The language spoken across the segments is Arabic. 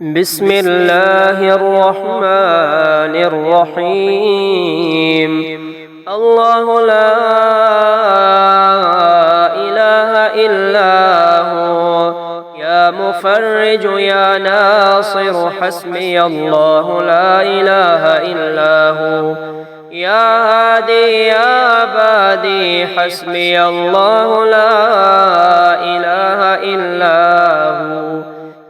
بسم الله الرحمن الرحيم. الله لا إله إلا هو، يا مفرج يا ناصر حسبي الله لا إله إلا هو، يا هادي يا بادي حسبي الله لا إله إلا هو،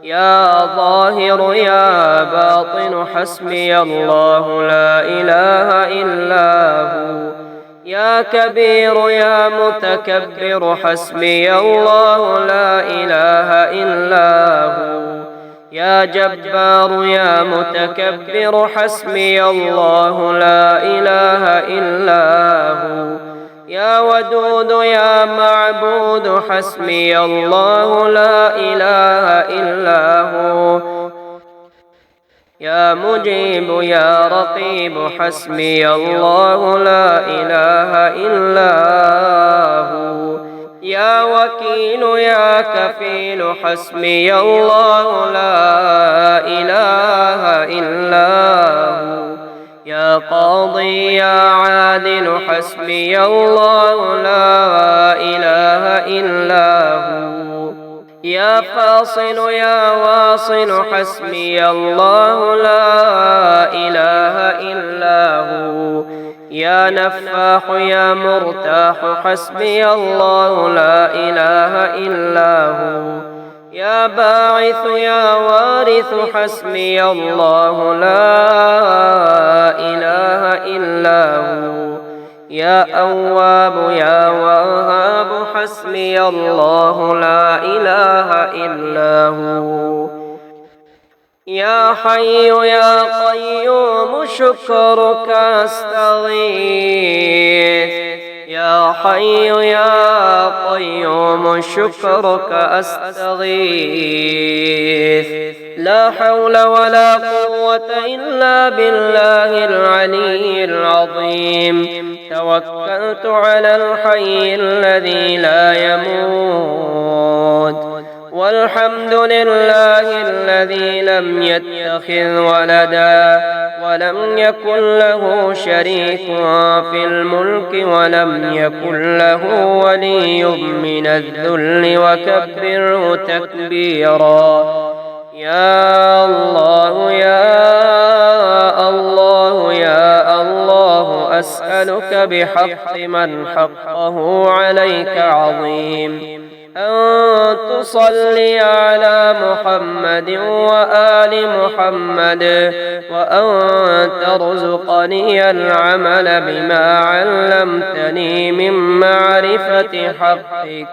يا ظاهر يا باطن حسبي الله لا إله إلا هو، يا كبير يا متكبر حسبي الله لا إله إلا هو، يا جبار يا متكبر حسبي الله لا إله إلا هو، يا ودود يا معبود حسبي الله لا إله إلا هو، يا مجيب يا رقيب حسبي الله لا إله إلا هو، يا وكيل يا كفيل حسبي الله لا إله إلا هو، يا قاضي يا عادل حسبي الله لا إله إلا هو، يا فاصل يا واصل حسبي الله لا إله إلا هو، يا نفاح يا مرتاح حسبي الله لا إله إلا هو، يا باعث يا وارث حسبي الله لا إله إلا هو، يا أواب يا وهاب حسبي الله لا إله إلا هو، يا حي يا قيوم شكرك أستغيث، يا حي يا قيوم شكرك أستغيث، لا حول ولا قوة إلا بالله العلي العظيم، توكلت على الحي الذي لا يموت، والحمد لله الذي لم يتخذ ولدا ولم يكن له شريك في الملك ولم يكن له ولي من الذل وكبره تكبيرا. يا الله يا الله يا الله، أسألك بحق من حقه عليك عظيم أن تصلي على محمد وآل محمد، وأن ترزقني العمل بما علمتني من معرفة حقك،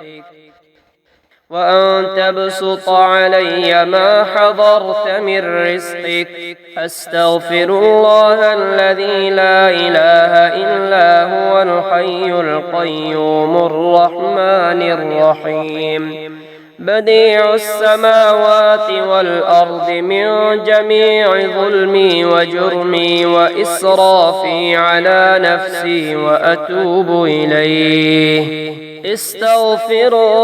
وأن تبسط علي ما حضرت من رزقك. أستغفر الله الذي لا إله إلا هو الحي القيوم الرحمن الرحيم، بديع السماوات والأرض، من جميع ظلمي وجرمي وإسرافي على نفسي وأتوب إليه. استغفروا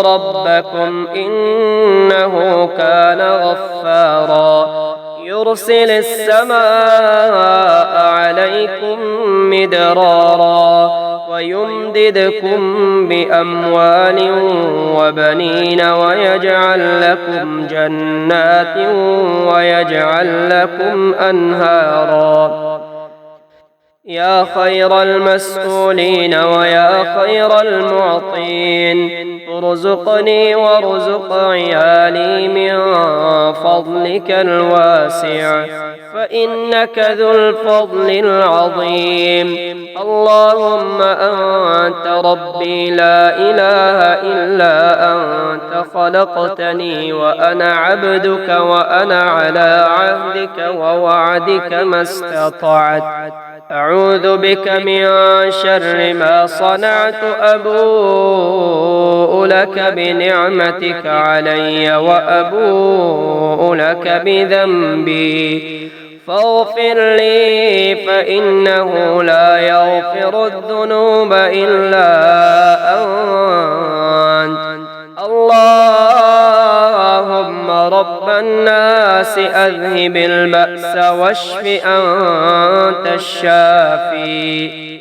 ربكم إنه كان غفارا، يرسل السماء عليكم مدرارا، ويمددكم بأموال وبنين، ويجعل لكم جنات ويجعل لكم أنهارا. يا خير المسؤولين ويا خير المعطين، ارزقني وارزق عيالي من فضلك الواسع، فإنك ذو الفضل العظيم. اللهم أنت ربي لا إله إلا أنت، خلقتني وأنا عبدك، وأنا على عهدك ووعدك ما استطعت. أعوذ بك من شر ما صنعت، أبوء لك بنعمتك علي وأبوء لك بذنبي، فاغفر لي فإنه لا يغفر الذنوب إلا أنت. اللهم رب الناس أذهب البأس واشف أنت الشافي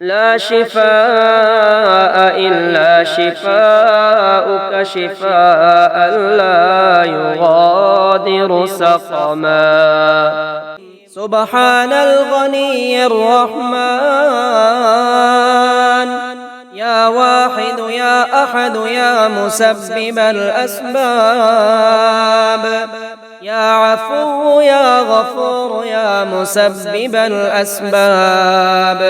لا شفاء إلا شفاؤك شفاء لا يغادر سقما سبحان الغني الرحمن يا واحد يا أحد يا مسبب الأسباب يا عفو يا غفور يا مسبب الأسباب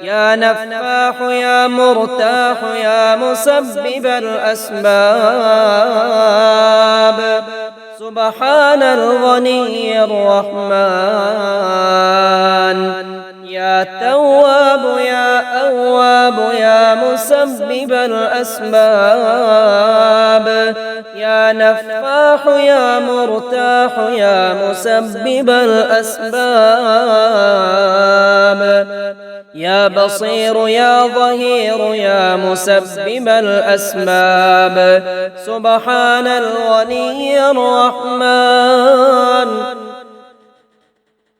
يا نفاح يا مرتاح يا مسبب الأسباب سبحان الغني الرحمن يا تواب يا أواب يا مسبب الأسباب يا نفاح يا مرتاح يا مسبب الأسباب يا بصير يا ظهير يا مسبب الأسباب سبحان الغني الرحمن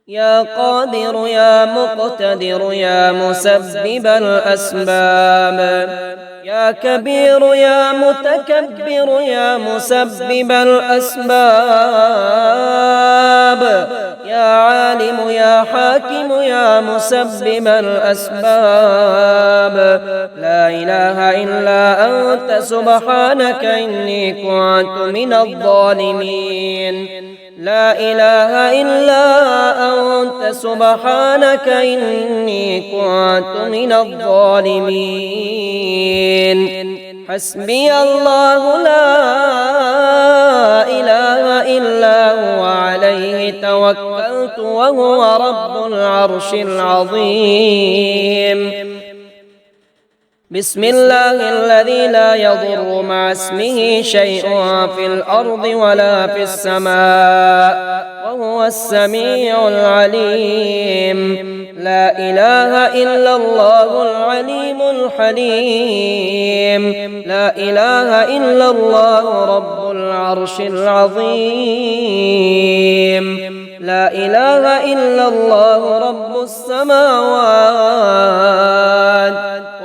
يا قادر يا مقتدر يا مسبب الأسباب يا كبير يا متكبر يا مسبب الأسباب يا عالم يا حاكم يا مسبب الأسباب لا إله إلا أنت سبحانك إني كنت من الظالمين لا إله إلا أنت سبحانك إني كنت من الظالمين حسبي الله لا إله إلا هو عليه توكلت وهو رب العرش العظيم بسم الله الذي لا يضر مع اسمه شيء في الأرض ولا في السماء وهو السميع العليم لا إله إلا الله العليم الحليم لا إله إلا الله رب العرش العظيم لا إله إلا الله رب السماوات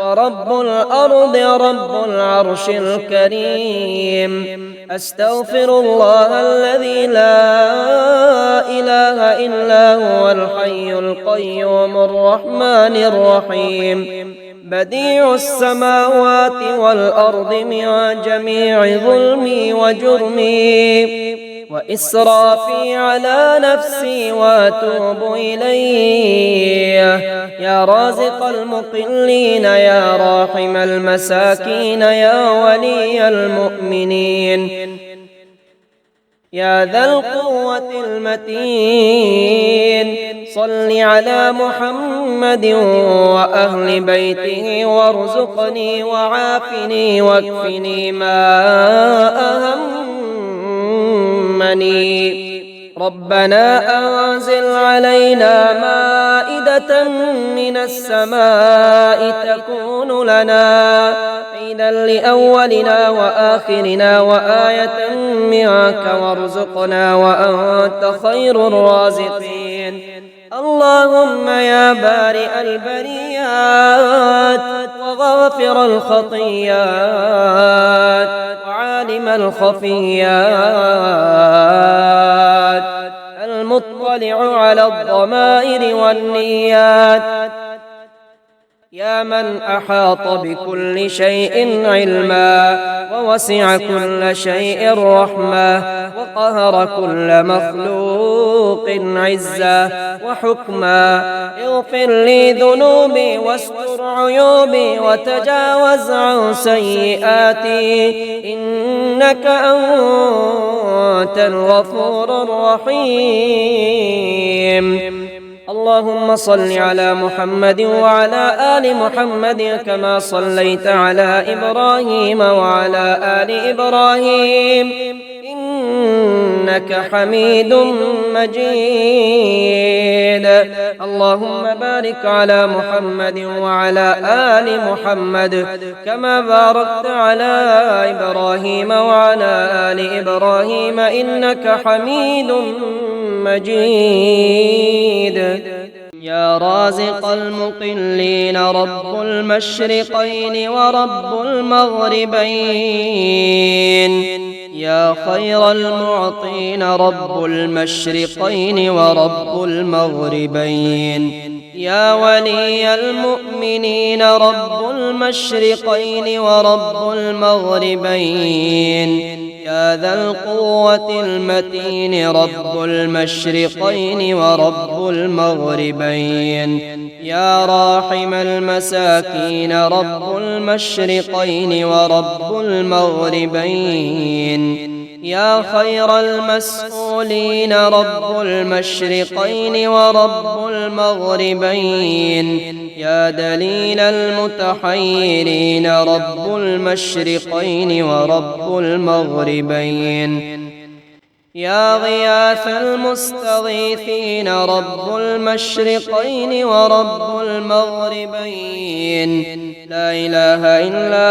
ورب الأرض رب العرش الكريم أستغفر الله الذي لا إله إلا هو الحي القيوم الرحمن الرحيم بديع السماوات والأرض من جميع ظلمي وجرمي وإسرافي على نفسي وأتوب إليه يا رازق المقلين يا راحم المساكين يا ولي المؤمنين يا ذا القوة المتين صل على محمد وأهل بيته وارزقني وعافني واكفني ما أهمني ربنا أنزل علينا مائدة من السماء تكون لنا عيدا لأولنا وآخرنا وآية منك وارزقنا وأنت خير الرازقين اللهم يا بارئ البريات وغافر الخطيات وعالم الخفيات المطلع على الضمائر والنيات يا من أحاط بكل شيء علما ووسع كل شيء رحمة وقهر كل مخلوق عزة وحكما اغفر لي ذنوبي واستر عيوبي وتجاوز عن سيئاتي إنك أنت الغفور الرحيم اللهم صل على محمد وعلى آل محمد كما صليت على إبراهيم وعلى آل إبراهيم إنك حميد مجيد. اللهم بارك على محمد وعلى آل محمد كما باركت على إبراهيم وعلى آل إبراهيم إنك حميد مجيد. يا رازق المقلين رب المشرقين ورب المغربين، يا خير المعطين رب المشرقين ورب المغربين، يا ولي المؤمنين رب المشرقين ورب المغربين، يا ذا القوة المتين رب المشرقين ورب المغربين، يا راحم المساكين رب المشرقين ورب المغربين، يا خير المسؤولين رب المشرقين ورب المغربين، يا دليل المتحيرين رب المشرقين ورب المغربين، يا غياث المستغيثين رب المشرقين ورب المغربين. لا إله إلا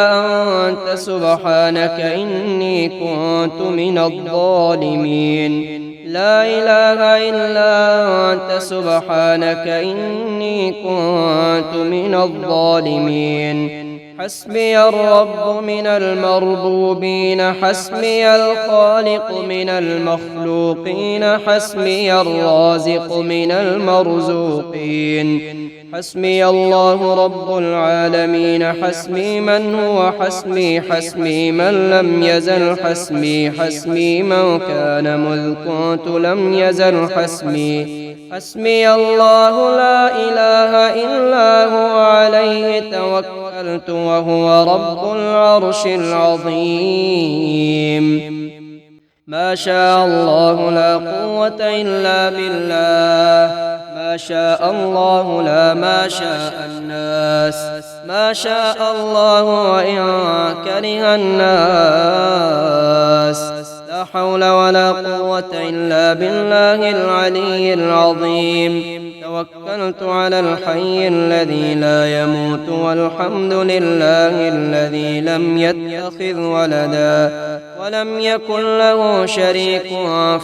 أنت سبحانك إني كنت من الظالمين. لا إله إلا أنت سبحانك إني كنت من الظالمين. حسبي الرب من المربوبين، حسبي الخالق من المخلوقين، حسبي الرازق من المرزوقين، حسبي الله رب العالمين. حسبي من هو حسبي، حسبي من لم يزل حسبي، حسبي من كان مذ كنت لم يزل حسبي. حسبي الله لا إله إلا هو عليه توكلت وهو رب العرش العظيم. ما شاء الله لا قوة إلا بالله، ما شاء الله لا ما شاء الناس، ما شاء الله وإن كره الناس. لا حول ولا قوة إلا بالله العلي العظيم. توكلت على الحي الذي لا يموت، والحمد لله الذي لم يتخذ ولدا ولم يكن له شريك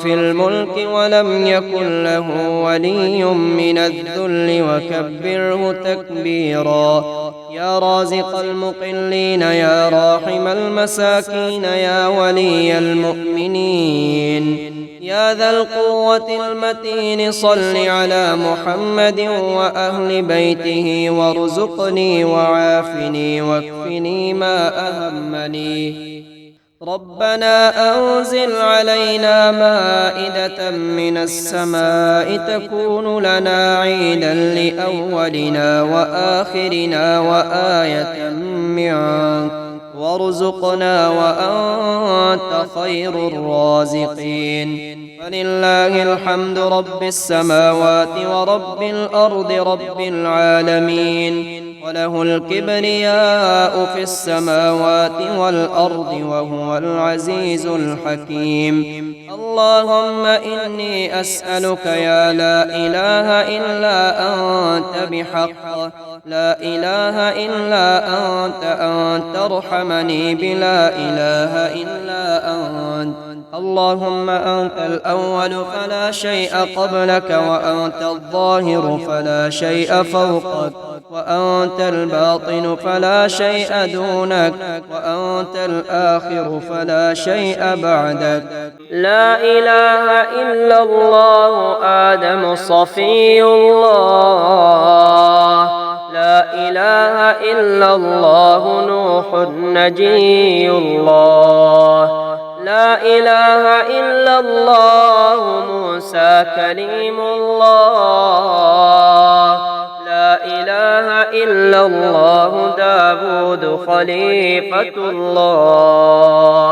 في الملك ولم يكن له ولي من الذل وكبره تكبيرا. يا رازق المقلين، يا راحم المساكين، يا ولي المؤمنين، يا ذا القوة المتين، صل على محمد وأهل بيته وارزقني وعافني واكفني ما أهمني. ربنا أنزل علينا مائدة من السماء تكون لنا عيدا لأولنا وآخرنا وآية منك، وارزقنا وأنت خير الرازقين. فلله الحمد رب السماوات ورب الأرض رب العالمين، وله الكبرياء في السماوات والأرض وهو العزيز الحكيم. اللهم إني أسألك يا لا إله إلا أنت بحق، لا إله إلا أن ترحمني بلا إله إلا أنت. اللهم أنت الأول فلا شيء قبلك، وأنت الظاهر فلا شيء فوقك، وأنت الباطن فلا شيء دونك، وأنت الآخر فلا شيء بعدك. لا إله إلا الله آدم صفي الله، لا إله إلا الله نوح نجي الله، لا إله إلا الله موسى كليم الله، لا إله إلا الله داود خليفة الله،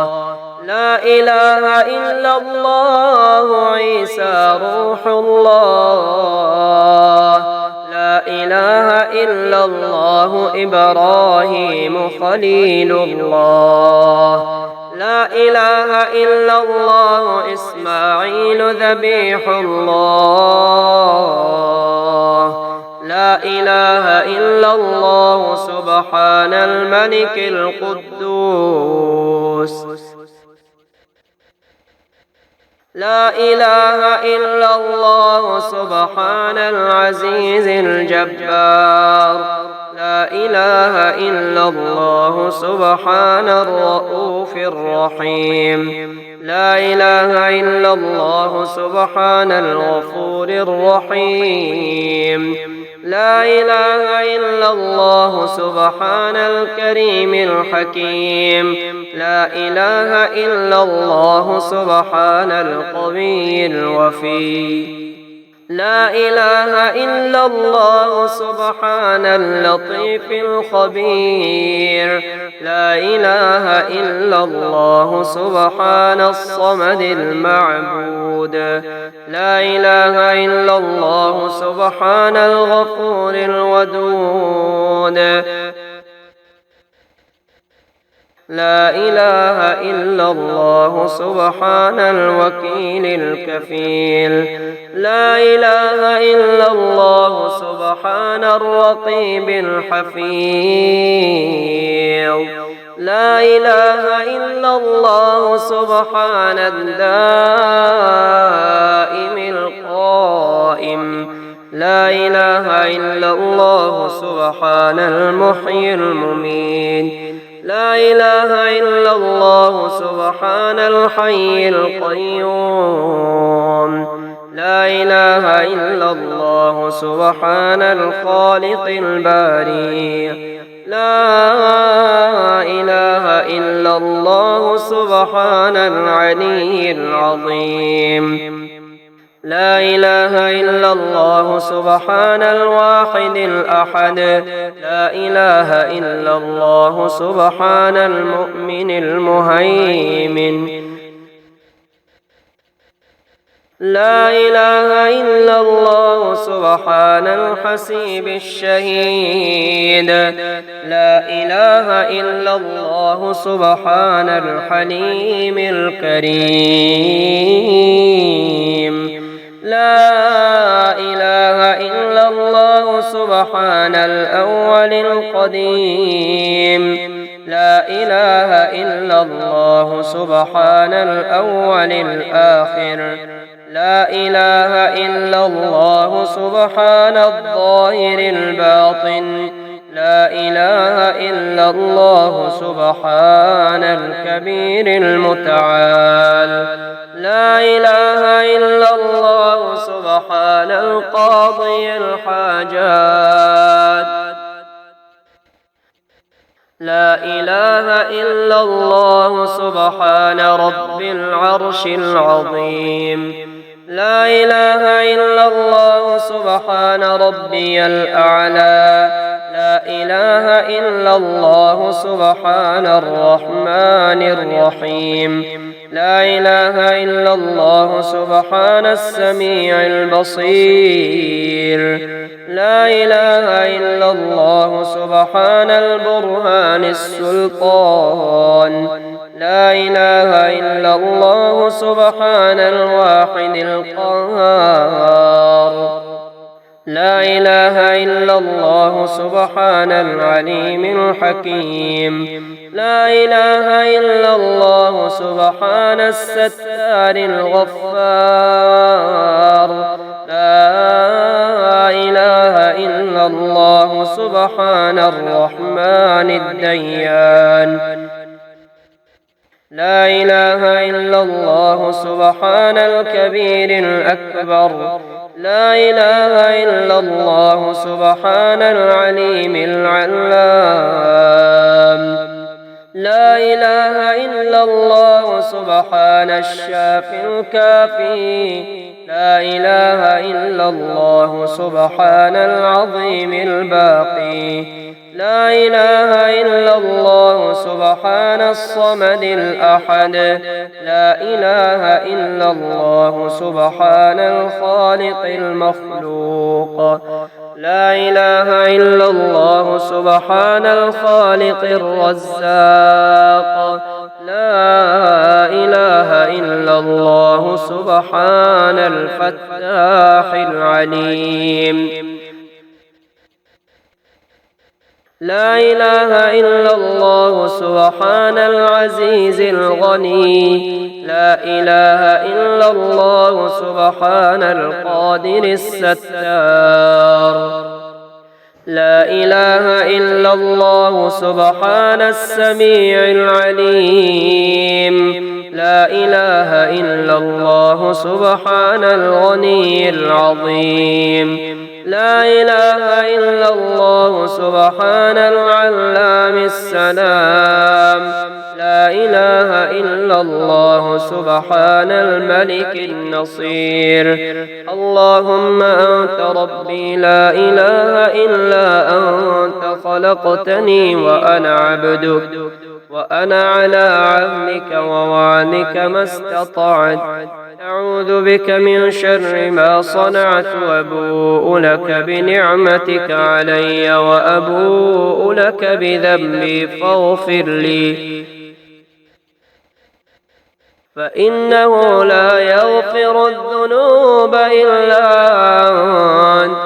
لا إله إلا الله عيسى روح الله، لا إله إلا الله إبراهيم خليل الله، لا لا إله إلا الله إسماعيل ذبيح الله. لا إله إلا الله سبحان الملك القدوس. لا إله إلا الله سبحان العزيز الجبار. لا إله إلا الله سبحان الرؤوف الرحيم. لا إله إلا الله سبحان الغفور الرحيم. لا إله إلا الله سبحان الكريم الحكيم. لا إله إلا الله سبحان القوي الوفي. لا إله إلا الله سبحان اللطيف الخبير. لا إله إلا الله سبحان الصمد المعبود. لا إله إلا الله سبحان الغفور الودود. لا إله إلا الله سبحان الوكيل الكفيل. لا إله إلا الله سبحان الرقيب الحفيظ. لا إله إلا الله سبحان الدائم القائم. لا إله إلا الله سبحان المحيي المميت. لا إله إلا الله سبحان الحي القيوم. لا إله إلا الله سبحان الخالق الباري. لا إله إلا الله سبحان العلي العظيم. لا إله إلا الله سبحان الواحد الأحد. لا إله إلا الله سبحان المؤمن المهيمن. لا إله إلا الله سبحان الحسيب الشهيد. لا إله إلا الله سبحان الحليم الكريم. لا إله إلا الله سبحان الأول القديم. لا إله إلا الله سبحان الأول الآخر. لا إله إلا الله سبحان الظاهر الباطن. لا إله إلا الله سبحان الكبير المتعال. لا إله إلا الله سبحان القاضي الحاجات. لا إله إلا الله سبحان رب العرش العظيم. لا إله إلا الله سبحان ربي الأعلى. لا إله إلا الله سبحان الرحمن الرحيم. لا إله إلا الله سبحان السميع البصير. لا إله إلا الله سبحان البرهان السلطان. لا إله إلا الله سبحان الواحد القهار. لا إله إلا الله سبحان العليم الحكيم. لا إله إلا الله سبحان الستار الغفار. لا إله إلا الله سبحان الرحمن الديان. لا إله إلا الله سبحان الكبير الأكبر. لا إله إلا الله سبحان العليم العلام. لا إله إلا الله سبحان الشافي الكافي. لا إله إلا الله سبحان العظيم الباقي. لا إله إلا الله سبحان الصمد الأحد. لا إله إلا الله سبحان الخالق المخلوق. لا إله إلا الله سبحان الخالق الرزاق. لا إله إلا الله سبحان الفتاح العليم. لا إله إلا الله سبحان العزيز الغني. لا إله إلا الله سبحان القادر الستار. لا إله إلا الله سبحان السميع العليم. لا إله إلا الله سبحان الغني العظيم. لا إله إلا الله سبحان العلام السلام. لا إله إلا الله سبحان الملك النصير. اللهم أنت ربي لا إله إلا أنت خلقتني وأنا عبدك وأنا على عهدك ووعدك ما استطعت. أعوذ بك من شر ما صنعت وأبوء لك بنعمتك علي وأبوء لك بذنبي فاغفر لي فإنه لا يغفر الذنوب إلا أنت.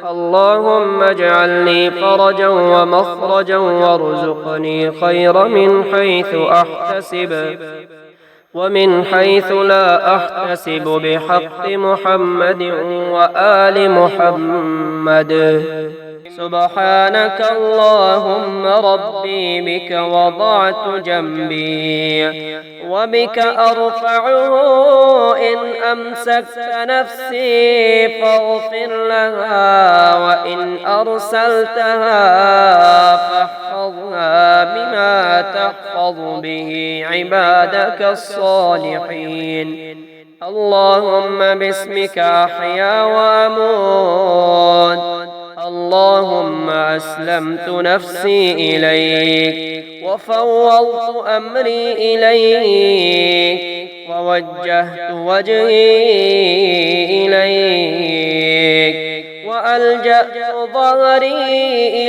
اللهم اجعل لي فرجا ومخرجا وارزقني خير من حيث أحتسب ومن حيث لا أحتسب بحق محمد وآل محمد. سبحانك اللهم ربي بك وضعت جنبي وبك أرفعه. إن أمسكت نفسي فاغفر لها وإن أرسلتها فاحفظها بما تحفظ به عبادك الصالحين. اللهم باسمك أحيا وأموت. اللهم أسلمت نفسي إليك وفوضت أمري إليك ووجهت وجهي إليك وألجأت ظهري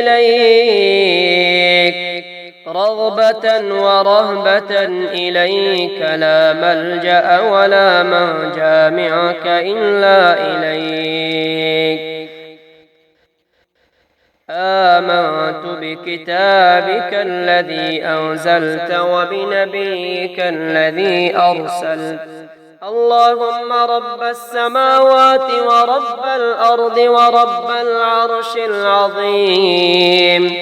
إليك رغبة ورهبة إليك. لا ملجأ ولا منجا منك إلا إليك. آمنت بكتابك الذي أنزلت وبنبيك الذي أرسلت. اللهم رب السماوات ورب الأرض ورب العرش العظيم.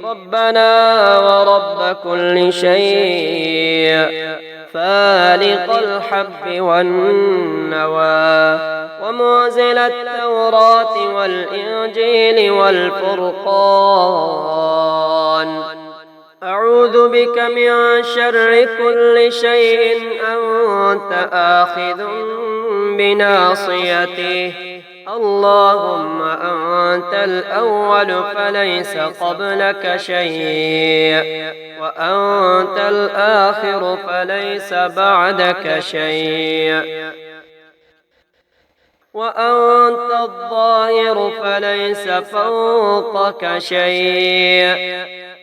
ربنا ورب كل شيء فالق الحب والنوى ومنزل التوراة والإنجيل والفرقان. أعوذ بك من شر كل شيء أنت آخذ بناصيته. اللهم أنت الأول فليس قبلك شيء وأنت الآخر فليس بعدك شيء وأنت الظاهر فليس فوقك شيء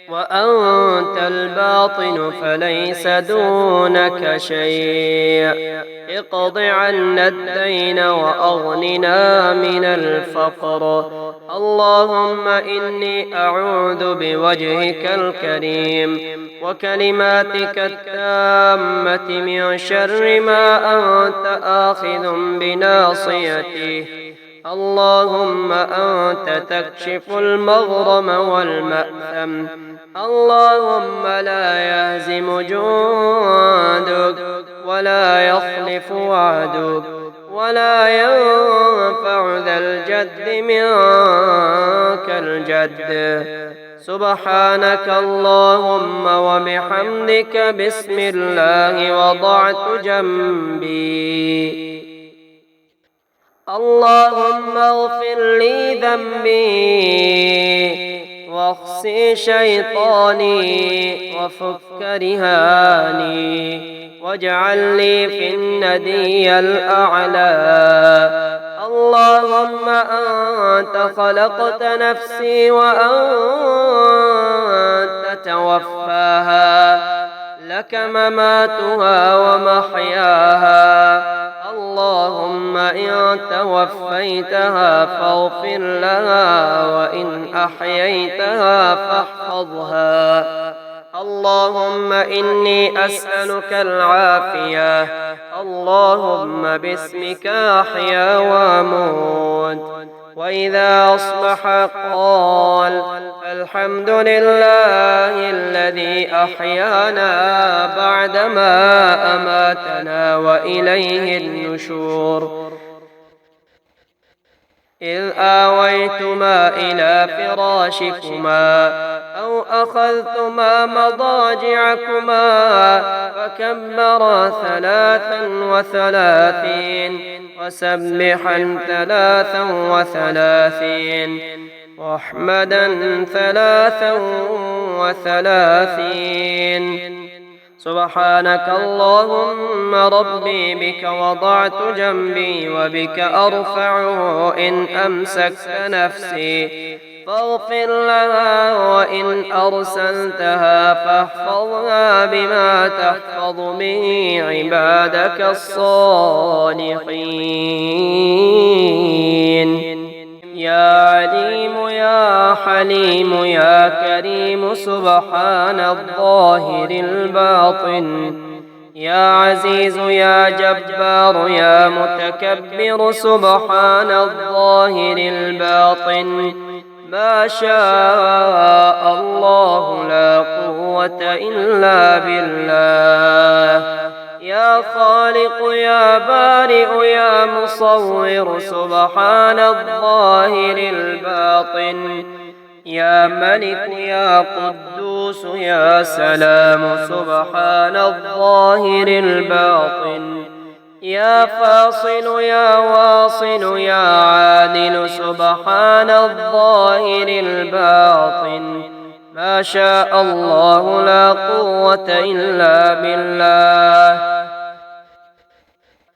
وأنت الباطن فليس دونك شيء. اقض عنا الدين وأغننا من الفقر. اللهم إني أعوذ بوجهك الكريم وكلماتك التامة من شر ما أنت آخذ بناصيته. اللهم أنت تكشف المغرم والمأثم. اللهم لا يهزم جندك ولا يخلف وعدك ولا ينفع ذا الجد منك الجد. سبحانك اللهم وبحمدك بسم الله وضعت جنبي. اللهم اغفر لي ذنبي واخسي شيطاني وفك رهاني واجعل لي في الندي الأعلى. اللهم أنت خلقت نفسي وأنت توفاها. لك مماتها ومحياها. اللهم إن توفيتها فاغفر لها، وإن أحييتها فاحفظها. اللهم إني أسألك العافية. اللهم باسمك أحيا وأموت. وإذا أصبح قال الحمد لله الذي أحيانا بعدما أماتنا وإليه النشور. إذ آويتما إلى فراشكما أو أخذتما مضاجعكما فكبرا 33 وسبحا 33 واحمدا 33. سبحانك اللهم ربي بك وضعت جنبي وبك أرفعه إن أمسكت نفسي فاغفر لها، وإن أرسلتها فاحفظها بما تحفظ به عبادك الصالحين. يا عليم يا حليم يا كريم سبحان الظاهر الباطن. يا عزيز يا جبار يا متكبر سبحان الظاهر الباطن. ما شاء الله لا قوة إلا بالله. يا خالق يا بارئ يا مصور سبحان الظاهر الباطن. يا ملك يا قدوس يا سلام سبحان الظاهر الباطن. يا فاصل يا واصل يا عادل سبحان الظاهر الباطن. ما شاء الله لا قوة إلا بالله.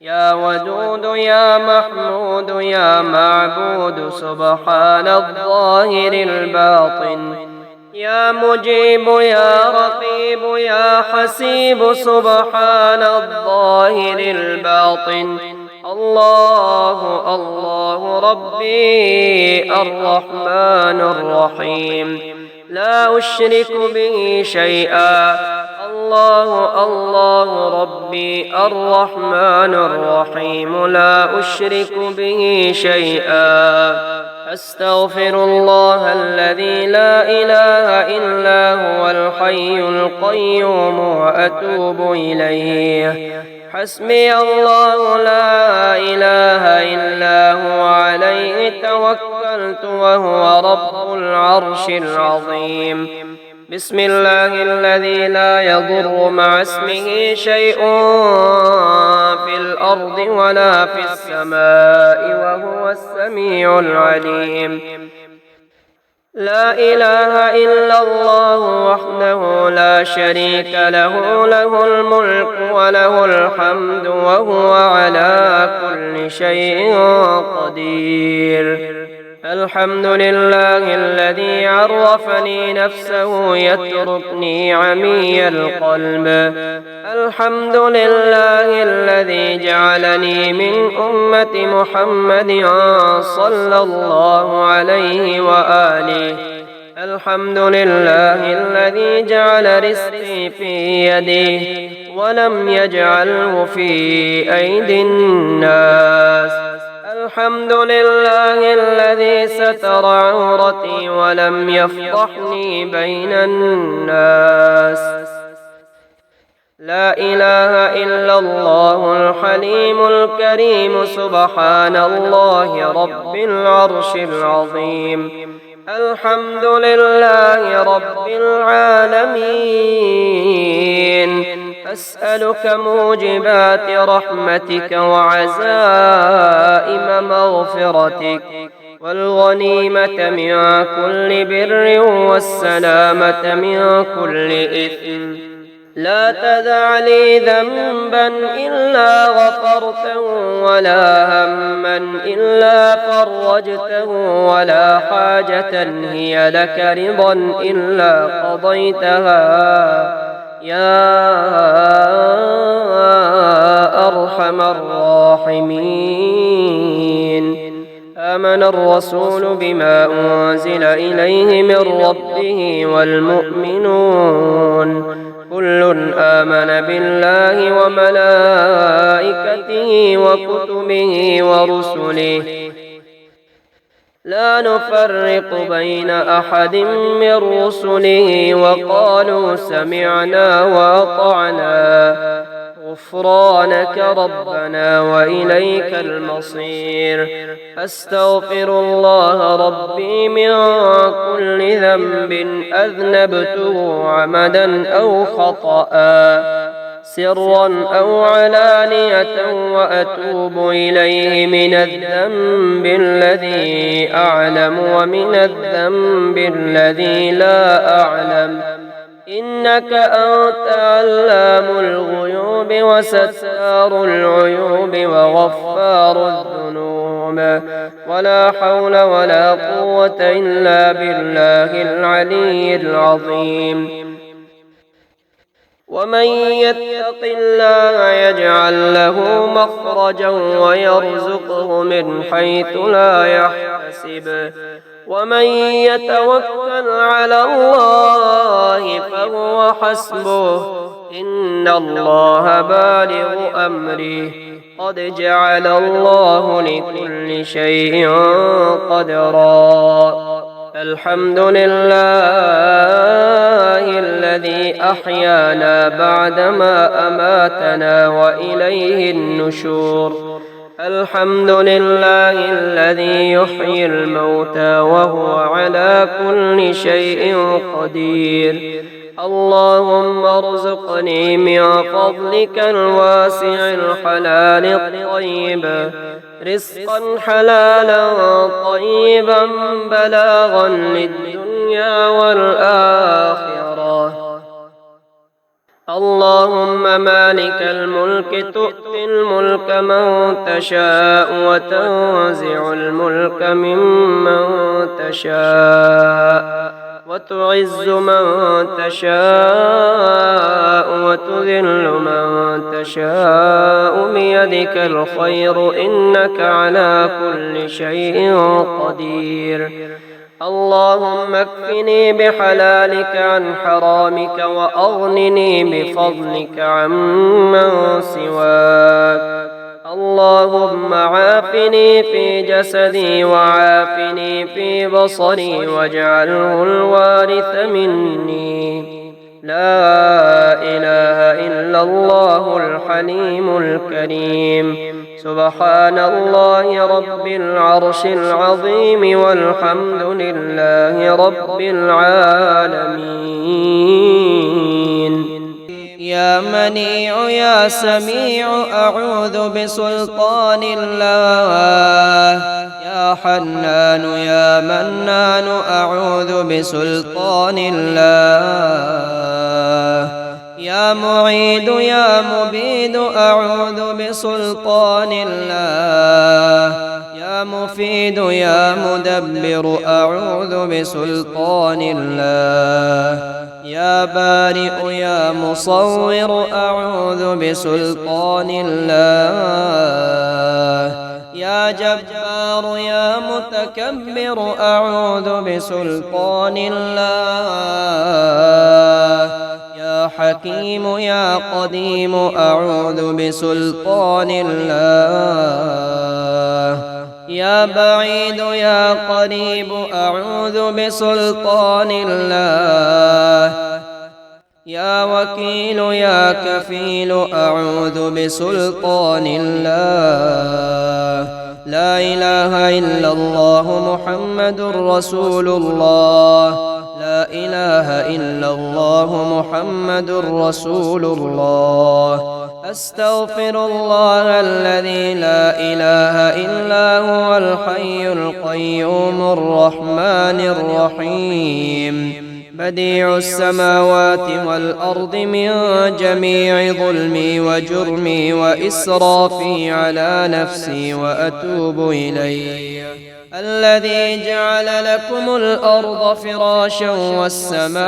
يا ودود يا محمود يا معبود سبحان الظاهر الباطن. يا مجيب يا رقيب يا حسيب سبحان الظاهر الباطن. الله الله ربي الرحمن الرحيم لا أشرك به شيئا. الله الله ربي الرحمن الرحيم لا أشرك به شيئا. أستغفر الله الذي لا إله إلا هو الحي القيوم وأتوب إليه. حسبي الله لا إله إلا هو عليه توكلت وهو رب العرش العظيم. بسم الله الذي لا يضر مع اسمه شيء في الأرض ولا في السماء وهو السميع العليم. لا إله إلا الله وحده لا شريك له له الملك وله الحمد وهو على كل شيء قدير. الحمد لله الذي عرفني نفسه يتركني عمي القلب. الحمد لله الذي جعلني من أمة محمد صلى الله عليه وآله. الحمد لله الذي جعل رزقي في يديه ولم يجعله في أيدي الناس. الحمد لله الذي ستر عورتي ولم يفضحني بين الناس. لا إله إلا الله الحليم الكريم سبحان الله رب العرش العظيم. الحمد لله رب العالمين. أسألك موجبات رحمتك وعزائم مغفرتك والغنيمة من كل بر والسلامة من كل إثم. لا تدع لي ذنبا إلا غفرته ولا هما إلا فرجته ولا حاجة هي لك رضا إلا قضيتها يا أرحم الراحمين. آمن الرسول بما أنزل إليه من ربه والمؤمنون كل آمن بالله وملائكته وكتبه ورسله لا نفرق بين أحد من رسله وقالوا سمعنا وأطعنا غفرانك ربنا وإليك المصير. أستغفر الله ربي من كل ذنب أذنبته عمدا أو خطأ سرا أو علانية وأتوب إليه من الذنب الذي أعلم ومن الذنب الذي لا أعلم إنك أنت علام الغيوب وستار العيوب وغفار الذنوب ولا حول ولا قوة إلا بالله العلي العظيم. ومن يتق الله يجعل له مخرجا ويرزقه من حيث لا يحتسب ومن يتوكل على الله فهو حسبه إن الله بالغ أمره قد جعل الله لكل شيء قدرا. الحمد لله الذي أحيانا بعدما أماتنا وإليه النشور. الحمد لله الذي يحيي الموتى وهو على كل شيء قدير. اللهم ارزقني من فضلك الواسع الحلال الطيب رزقا حلالا طيبا بلاغا للدنيا والآخرة. اللهم مالك الملك تؤتي الملك من تشاء وتنزع الملك ممن تشاء وتعز من تشاء وتذل من تشاء بيدك الخير إنك على كل شيء قدير. اللهم اكفني بحلالك عن حرامك وأغنني بفضلك عمن سواك. اللهم عافني في جسدي وعافني في بصري واجعله الوارث مني. لا إله إلا الله الحليم الكريم. سبحان الله رب العرش العظيم والحمد لله رب العالمين. يا منيع يا سميع أعوذ بسلطان الله. يا حنان يا منان أعوذ بسلطان الله. يا معيد يا مبيد أعوذ بسلطان الله. يا مفيد يا مدبر أعوذ بسلطان الله. يا بارئ يا مصور أعوذ بسلطان الله. يا جبار يا متكبر أعوذ بسلطان الله. يا حكيم يا قديم أعوذ بسلطان الله. يا بعيد يا قريب أعوذ بسلطان الله. يا وكيل يا كفيل أعوذ بسلطان الله. لا إله إلا الله محمد رسول الله. لا إله إلا الله محمد رسول الله. أستغفر الله الذي لا إله إلا هو الحي القيوم الرحمن الرحيم. بديع السماوات والأرض من جميع ظلمي وجرمي وإسرافي على نفسي وأتوب إليه. الذي جعل لكم الأرض فراشا والسماء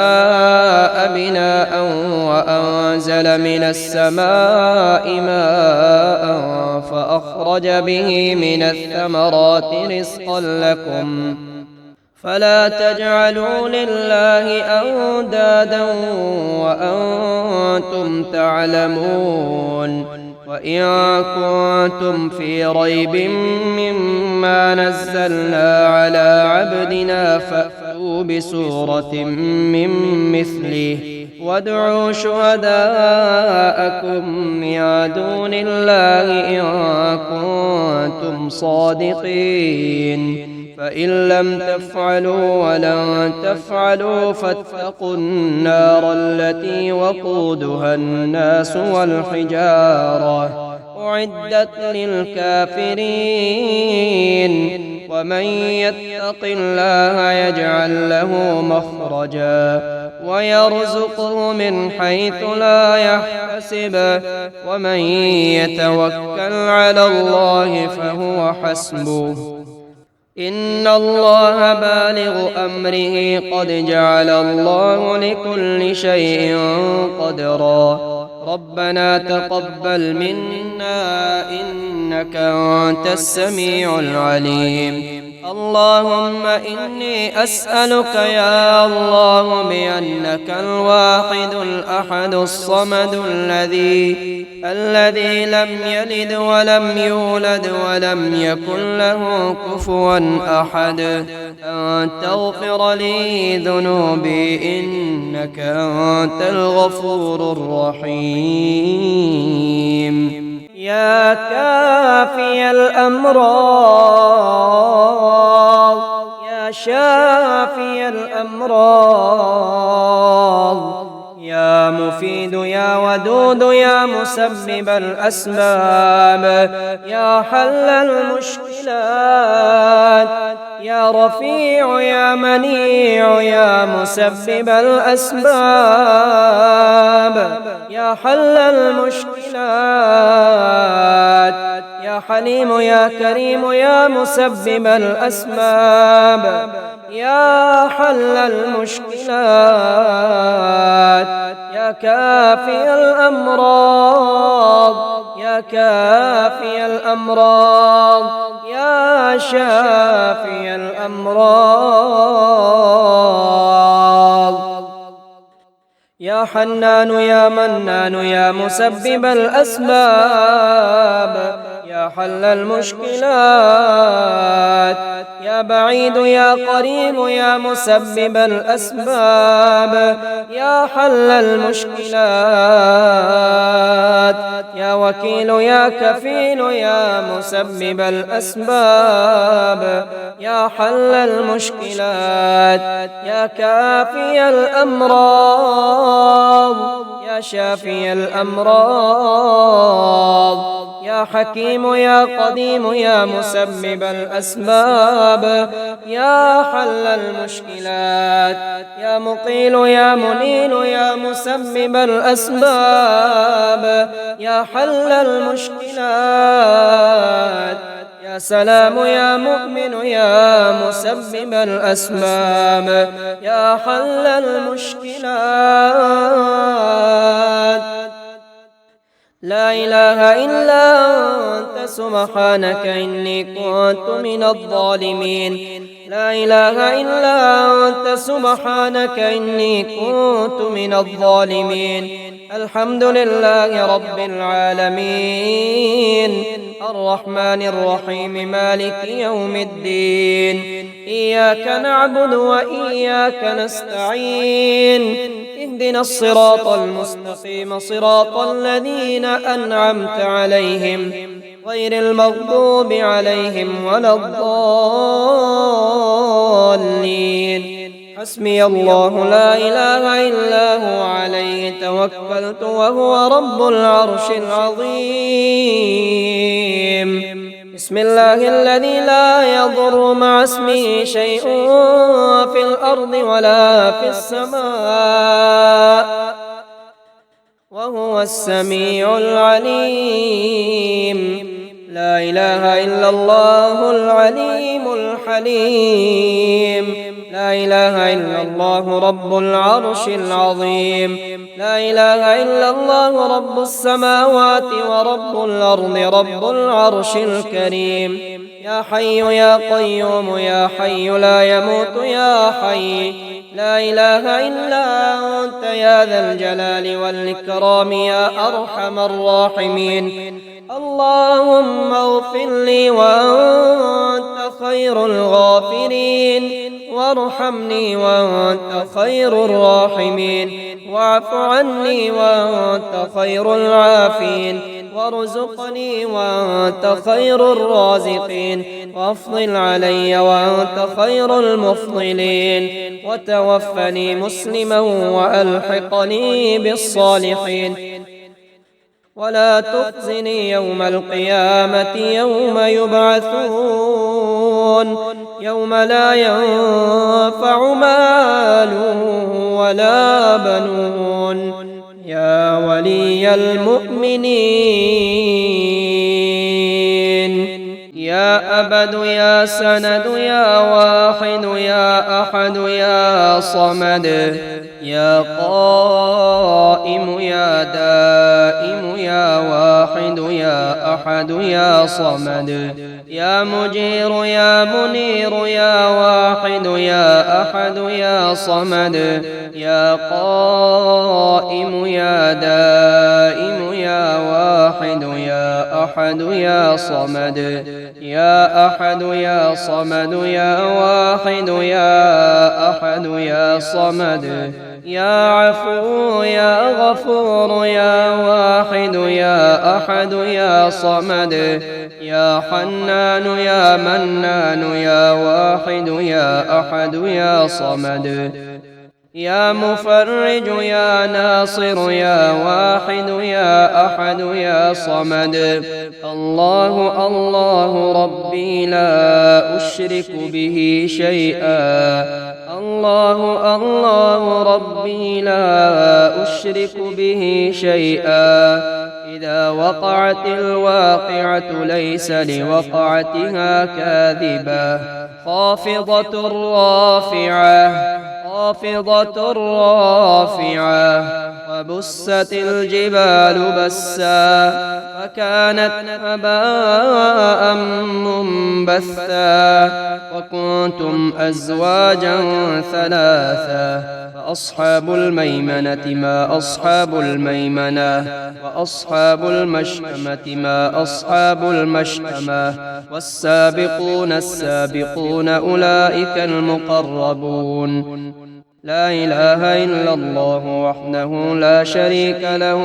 بناء وأنزل من السماء ماء فأخرج به من الثمرات رزقا لكم فلا تجعلوا لله أندادا وأنتم تعلمون وإن كنتم في ريب مما نزلنا على عبدنا فأتوا بسورة من مثله وادعوا شهداءكم من دون الله إن كنتم صادقين فإن لم تفعلوا ولن تفعلوا فاتقوا النار التي وقودها الناس والحجارة أعدت للكافرين ومن يتق الله يجعل له مخرجا ويرزقه من حيث لا يحتسب ومن يتوكل على الله فهو حسبه إن الله بالغ أمره قد جعل الله لكل شيء قدرا ربنا تقبل منا إنك أنت السميع العليم اللهم إني أسألك يا الله بأنك الواحد الأحد الصمد الذي لم يلد ولم يولد ولم يكن له كفوا أحد أن تغفر لي ذنوبي إنك أنت الغفور الرحيم يا كافي الأمراض يا شافي الأمراض يا مفيد يا ودود يا مسبب الأسباب يا حل المشكلات يا رفيع يا منيع يا مسبب الأسباب يا حل المشكلات يا حليم يا كريم يا مسبب الأسباب يا حل المشكلات يا كافي الأمراض يا كافي الأمراض يا شافي الأمراض يا حنان يا منان يا مسبب الأسباب يا حل المشكلات يا بعيد يا قريب يا مسبب الأسباب يا حل المشكلات يا وكيل يا كفيل يا مسبب الأسباب يا حل المشكلات يا كافي الأمراض يا شافي الأمراض يا حكيم يا قديم يا مسبب الأسباب يا حل المشكلات يا مقيل يا منيل يا مسبب الأسباب يا حل المشكلات يا سلام يا مؤمن يا مسبب الأسباب يا حل المشكلات لا إله إلا أنت سبحانك إني كنت من الظالمين لا إله إلا أنت سبحانك إني كنت من الظالمين الحمد لله رب العالمين الرحمن الرحيم مالك يوم الدين إياك نعبد وإياك نستعين اهدنا الصراط المستقيم صراط الذين أنعمت عليهم غير المغضوب عليهم ولا الضالين حسبي الله لا إله إلا هو عليه توكلت وهو رب العرش العظيم بسم الله الذي لا يضر مع اسمه شيء في الأرض ولا في السماء وهو السميع العليم لا إله إلا الله العليم الحليم. لا إله إلا الله رب العرش العظيم. لا إله إلا الله رب السماوات ورب الأرض رب العرش الكريم. يا حي يا قيوم يا حي لا يموت يا حي. لا إله إلا أنت يا ذا الجلال والإكرام يا أرحم الراحمين. اللهم اغفر لي وأنت خير الغافرين، وارحمني وأنت خير الراحمين، واعف عني وأنت خير العافين، وارزقني وأنت خير الرازقين، وافضل علي وأنت خير المفضلين، وتوفني مسلما وألحقني بالصالحين، ولا تخزني يوم القيامة يوم يبعثون، يوم لا ينفع مال ولا بنون. يا ولي المؤمنين يا أبد يا سند يا واحد يا أحد يا صمد، يا قائم يا دائم يا واحد يا أحد يا صمد، يا مجير يا منير يا واحد يا أحد يا صمد، يا قائم يا دائم يا واحد يا أحد يا صمد، يا أحد يا صمد يا واحد يا أحد يا صمد، يا عفو يا غفور يا واحد يا أحد يا صمد، يا حنان يا منان يا واحد يا أحد يا صمد، يا مفرج يا ناصر يا واحد يا أحد يا صمد. الله الله ربي لا أشرك به شيئا، الله الله ربي لا أشرك به شيئا. إذا وقعت الواقعة ليس لوقعتها كاذبة، خافضة رافعة خافضة رافعة، وبست الجبال بسا فكانت هباء منبثا، وكنتم أزواجا ثلاثا، فأصحاب الميمنة ما أصحاب الميمنة، وأصحاب المشأمة ما أصحاب المشأمة، والسابقون السابقون أولئك المقربون. لا إله إلا الله وحده لا شريك له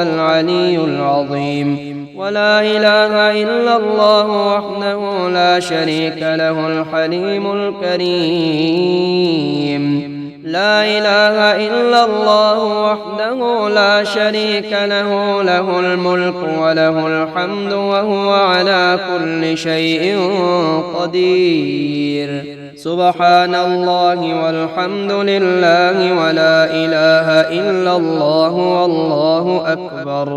العلي العظيم، ولا إله إلا الله وحده لا شريك له الحليم الكريم. لا إله إلا الله وحده لا شريك له، له الملك وله الحمد وهو على كل شيء قدير. سبحان الله والحمد لله ولا إله إلا الله والله أكبر،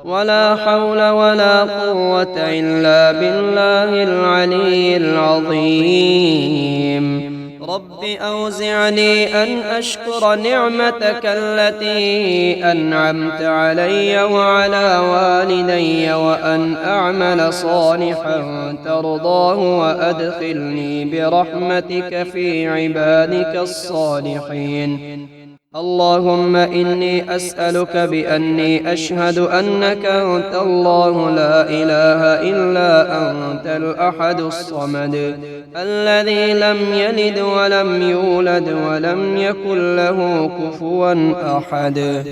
ولا حول ولا قوة إلا بالله العلي العظيم. رب أوزعني أن أشكر نعمتك التي أنعمت علي وعلى والدي، وأن أعمل صالحا ترضاه، وأدخلني برحمتك في عبادك الصالحين. اللهم إني أسألك بأني أشهد أنك أنت الله لا إله إلا أنت الأحد الصمد، الذي لم يلد ولم يولد ولم يكن له كفوا أحد.